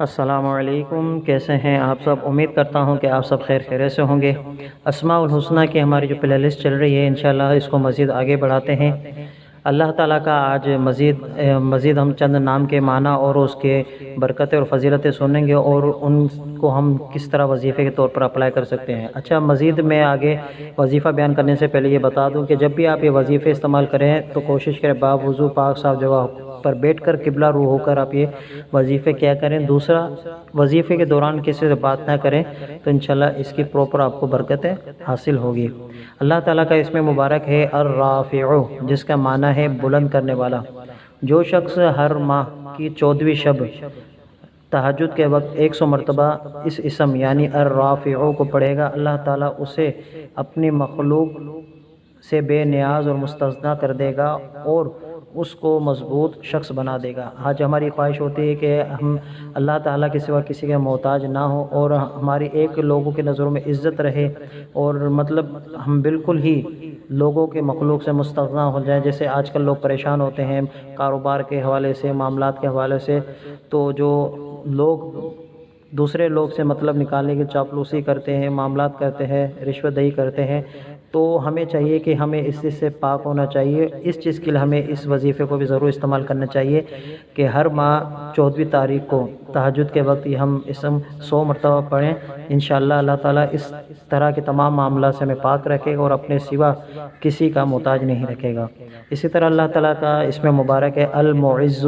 السلام علیکم، کیسے ہیں آپ سب؟ امید کرتا ہوں کہ آپ سب خیر خیریت سے ہوں گے۔ اسماء الحسنہ کی ہماری جو پلے لسٹ چل رہی ہے، انشاءاللہ اس کو مزید آگے بڑھاتے ہیں۔ اللہ تعالیٰ کا آج مزید ہم چند نام کے معنی اور اس کے برکتیں اور فضیلتیں سنیں گے اور ان کو ہم کس طرح وظیفے کے طور پر اپلائی کر سکتے ہیں۔ اچھا، مزید میں آگے وظیفہ بیان کرنے سے پہلے یہ بتا دوں کہ جب بھی آپ یہ وظیفے استعمال کریں تو کوشش کریں باوضو پاک صاف جگہ پر بیٹھ کر قبلہ رو ہو کر آپ یہ وظیفے کیا کریں۔ دوسرا، وظیفے کے دوران کسی سے بات نہ کریں تو انشاءاللہ اس کی پراپر آپ کو برکتیں حاصل ہوگی۔ اللہ تعالیٰ کا اسم مبارک ہے الرافع، جس کا معنی ہے بلند کرنے والا۔ جو شخص ہر ماہ کی 14ویں شب تہجد کے وقت 100 مرتبہ اس اسم یعنی الرافع کو پڑھے گا، اللہ تعالیٰ اسے اپنی مخلوق سے بے نیاز اور مستغنی کر دے گا اور اس کو مضبوط شخص بنا دے گا۔ آج ہماری خواہش ہوتی ہے کہ ہم اللہ تعالیٰ کے سوا کسی کے محتاج نہ ہوں اور ہماری ایک لوگوں کی نظروں میں عزت رہے اور مطلب ہم بالکل ہی لوگوں کے مخلوق سے مستغنی ہو جائیں۔ جیسے آج کل لوگ پریشان ہوتے ہیں کاروبار کے حوالے سے، معاملات کے حوالے سے، تو جو لوگ دوسرے لوگ سے مطلب نکالنے کی چاپلوسی کرتے ہیں، معاملات کرتے ہیں، رشوت دہی کرتے ہیں، تو ہمیں چاہیے کہ ہمیں اس چیز سے پاک ہونا چاہیے۔ اس چیز کے لیے ہمیں اس وظیفے کو بھی ضرور استعمال کرنا چاہیے کہ ہر ماہ 14ویں تاریخ کو تہجد کے وقت یہ ہم اسم 100 مرتبہ پڑھیں۔ انشاءاللہ اللہ تعالیٰ اس طرح کے تمام معاملات سے ہمیں پاک رکھے گا اور اپنے سوا کسی کا محتاج نہیں رکھے گا۔ اسی طرح اللہ تعالیٰ کا اسم مبارک ہے المعز،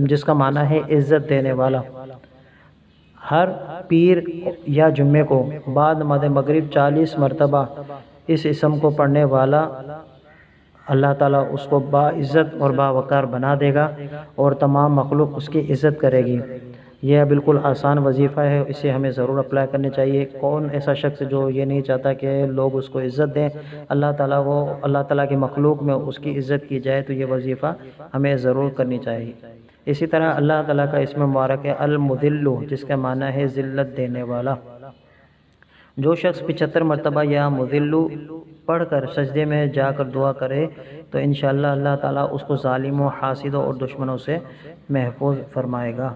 جس کا معنی ہے عزت دینے والا۔ ہر پیر یا جمعے کو بعد نماز مغرب 40 مرتبہ اس اسم کو پڑھنے والا اللہ تعالیٰ اس کو باعزت اور باوقار بنا دے گا اور تمام مخلوق اس کی عزت کرے گی۔ یہ بالکل آسان وظیفہ ہے، اسے ہمیں ضرور اپلائی کرنی چاہیے۔ کون ایسا شخص جو یہ نہیں چاہتا کہ لوگ اس کو عزت دیں، اللہ تعالیٰ کی مخلوق میں اس کی عزت کی جائے، تو یہ وظیفہ ہمیں ضرور کرنی چاہیے۔ اسی طرح اللہ تعالیٰ کا اسم مبارک ہے المذل، جس کا معنی ہے ذلت دینے والا۔ جو شخص 75 مرتبہ یا مذل پڑھ کر سجدے میں جا کر دعا کرے تو انشاءاللہ اللہ تعالیٰ اس کو ظالموں، حاسدوں اور دشمنوں سے محفوظ فرمائے گا۔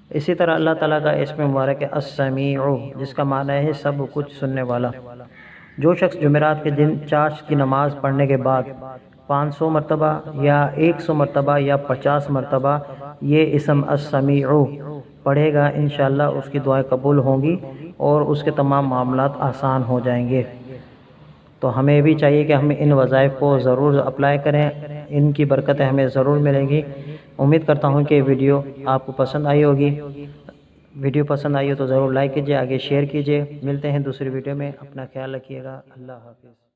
اسی طرح اللہ تعالیٰ کا اسم مبارک ہے السمیع، جس کا معنی ہے سب کچھ سننے والا۔ جو شخص جمعرات کے دن چاشت کی نماز پڑھنے کے بعد 500 مرتبہ یا 100 مرتبہ یا 50 مرتبہ یہ اسم السمیع پڑھے گا، انشاءاللہ اس کی دعائیں قبول ہوں گی اور اس کے تمام معاملات آسان ہو جائیں گے۔ تو ہمیں بھی چاہیے کہ ہم ان وظائف کو ضرور اپلائی کریں، ان کی برکتیں ہمیں ضرور ملیں گی۔ امید کرتا ہوں کہ ویڈیو آپ کو پسند آئی ہوگی۔ ویڈیو پسند آئی ہو تو ضرور لائک کیجیے، آگے شیئر کیجیے۔ ملتے ہیں دوسری ویڈیو میں، اپنا خیال رکھیے گا۔ اللہ حافظ۔